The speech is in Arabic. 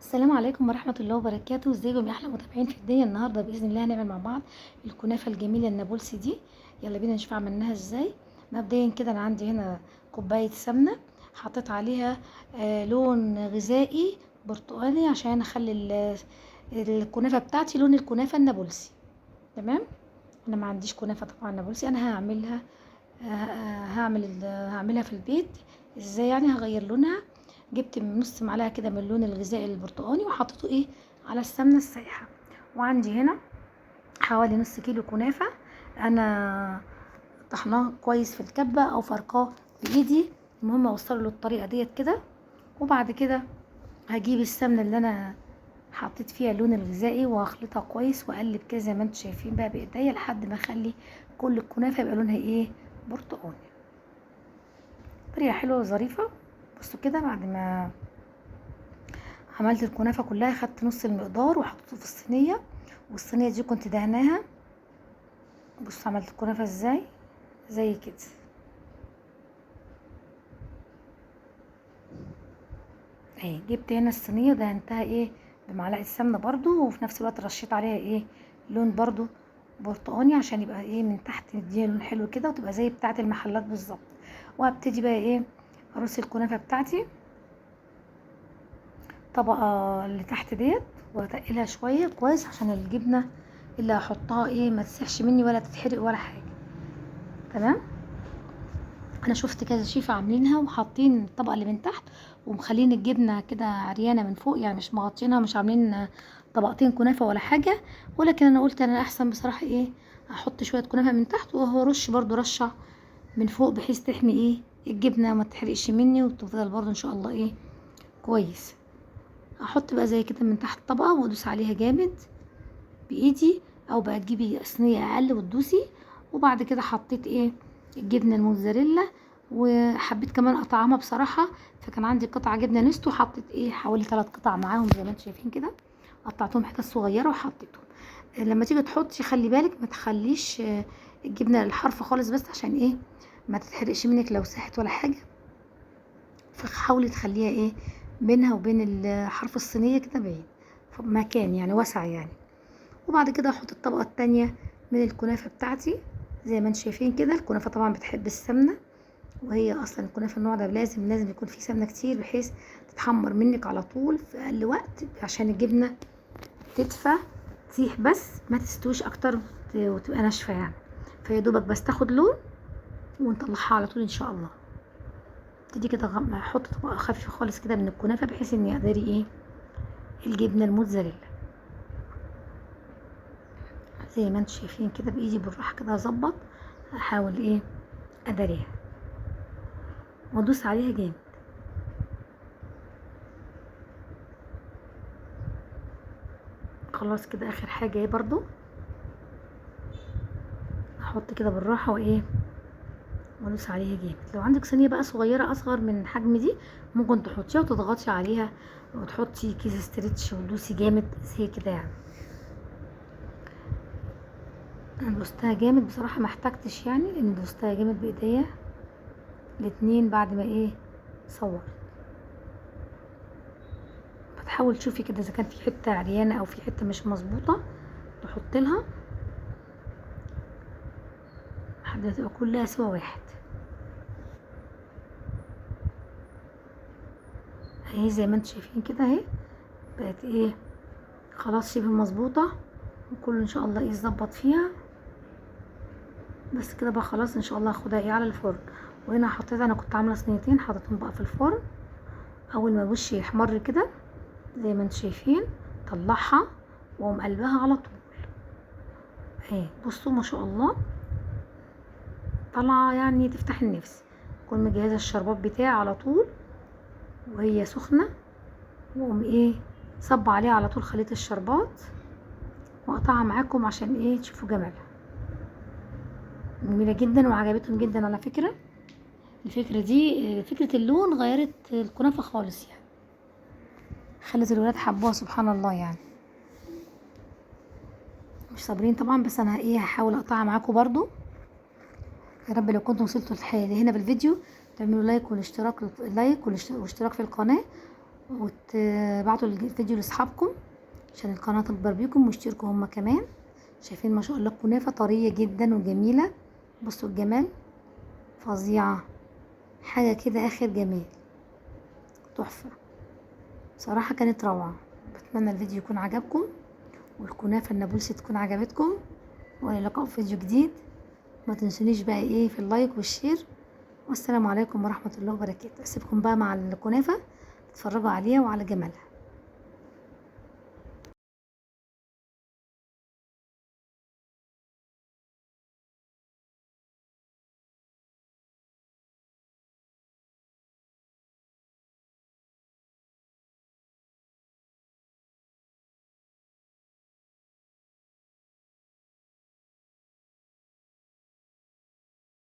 السلام عليكم ورحمة الله وبركاته. ازيكم يا احلى متابعين في الدنيا؟ النهارده باذن الله هنعمل مع بعض الكنافه الجميله النابلسي دي. يلا بينا نشوف عملناها ازاي. مبدئيا كده انا عندي هنا كوبايه سمنه، حطيت عليها لون غذائي برتقالي عشان اخلي الكنافه بتاعتي لون الكنافه النابلسي. تمام. انا ما عنديش كنافه طبعا نابلسي، انا هعملها هعملها في البيت. ازاي يعني؟ هغير لونها. جبت نص معلقه كده من اللون الغذائي البرتقاني وحطيته على السمنه السايحه. وعندي هنا حوالي نص كيلو كنافه، انا طحناه كويس في الكبه او فرقاه بايدي. المهم اوصله له الطريقه ديت كده. وبعد كده هجيب السمنه اللي انا حطيت فيها اللون الغذائي واخلطها كويس واقلب كده زي ما انتم شايفين بقى بايديا لحد ما اخلي كل الكنافه يبقى لونها برتقاني. طريقه حلوه وظريفه. بصوا كده، بعد ما عملت الكنافه كلها خدت نص المقدار وحطيته في الصينيه، والصينيه دي كنت دهناها. بصوا عملت الكنافه ازاي، زي كده. اهي جبت هنا الصينيه دهنتها بمعلقه سمنه برضو، وفي نفس الوقت رشيت عليها لون برضو برتقاني عشان يبقى من تحت يديها لون حلو كده وتبقى زي بتاعه المحلات بالظبط. وهبتدي بقى ارص الكنافه بتاعتي طبقه اللي تحت ديت، واتقلها شويه كويس عشان الجبنه اللي هحطها ما تسيحش مني ولا تتحرق ولا حاجه. تمام. انا شفت كذا شيف عاملينها وحاطين الطبقه اللي من تحت ومخلين الجبنه كده عريانه من فوق، يعني مش مغطينها، مش عاملين طبقتين كنافه ولا حاجه. ولكن انا قلت انا احسن بصراحه احط شويه كنافه من تحت وهو رش برضو رشه من فوق بحيث تحمي الجبنه ما تحرقش مني وتفضل برضو ان شاء الله كويس. احط بقى زي كده من تحت طبقه وادوس عليها جامد بايدي، او بقى تجيبي صينيه اقل وتدوسي. وبعد كده حطيت الجبنه الموتزاريلا، وحبيت كمان اطعمها بصراحه، فكان عندي قطعه جبنه نستو، حطيت حوالي 3 قطع معاهم زي ما انتم شايفين كده. قطعتهم حتت صغيره وحطيتهم. لما تيجي تحطي خلي بالك ما تخليش الجبنه الحرفه خالص، بس عشان ما تتحرقش منك لو ساحت ولا حاجه. فحاولي تخليها بينها وبين حرف الصينيه كده بعيد، في مكان يعني واسع يعني. وبعد كده احط الطبقه التانية من الكنافه بتاعتي زي ما انتم شايفين كده. الكنافه طبعا بتحب السمنه، وهي اصلا الكنافه النوع ده لازم يكون فيه سمنه كتير بحيث تتحمر منك على طول في اقل وقت، عشان الجبنه تدفى تسيح بس ما تستويش اكتر وتبقى ناشفه يعني. فيا دوبك بس تاخد لون ونطلعها على طول ان شاء الله. تدي كده احط طبقه خفيفه خالص كده من الكنافه بحيث اني اقدري الجبنه الموتزاريلا زي ما انتم شايفين كده بايدي بالراحه كده اظبط، احاول اداريها وادوس عليها جامد. خلاص كده اخر حاجه برضو احط كده بالراحه وادوس عليها جامد. لو عندك صينيه بقى صغيره اصغر من حجم دي ممكن تحطيها وتضغطي عليها وتحطي كيس استرتش وتدوسي جامد زي كده يعني. انا دوستها جامد بصراحه، ما احتجتش يعني، لان دوستها جامد بايديا الاتنين بعد ما صورت. فتحاول تشوفي كده اذا كان في حته عريانه او في حته مش مظبوطه تحط لها لحد ما تبقى كلها سوا واحد. اهي زي ما انتم شايفين كده اهي بقت خلاص شبه مظبوطه، وكله ان شاء الله يتظبط فيها. بس كده بقى خلاص ان شاء الله هاخدها على الفرن. وهنا حطيت، انا كنت عامله صينيتين حطيتهم بقى في الفرن. اول ما الوش يحمر كده زي ما انتم شايفين طلعها واقوم قلبها على طول. اهي بصوا ما شاء الله طالعه يعني تفتح النفس. اكون مجهزه الشربات بتاعي على طول وهي سخنه، واقوم صب عليها على طول خليط الشربات واقطعها معاكم عشان تشوفوا جمالها. جميله جدا وعجبتهم جدا على فكره. الفكره دي فكره اللون غيرت الكنافه خالص يعني، خلت الولاد حبوها سبحان الله يعني. مش صابرين طبعا، بس انا هحاول اقطعها معاكم برضو. يا رب لو كنتم وصلتوا هنا بالفيديو تعملوا لايك والاشتراك في القناه تبعتوا الفيديو لاصحابكم عشان القناه تكبر بيكم، واشتركوا هما كمان. شايفين ما شاء الله الكنافه طريه جدا وجميله. بصوا الجمال، فظيعه، حاجه كده اخر جمال، تحفه بصراحه، كانت روعه. بتمنى الفيديو يكون عجبكم والكنافه النابلسي تكون عجبتكم، والى اللقاء في فيديو جديد. ما تنسونيش بقى ايه في اللايك والشير، والسلام عليكم ورحمه الله وبركاته. اسيبكم بقى مع الكنافه تتفرجوا عليها وعلى جمالها.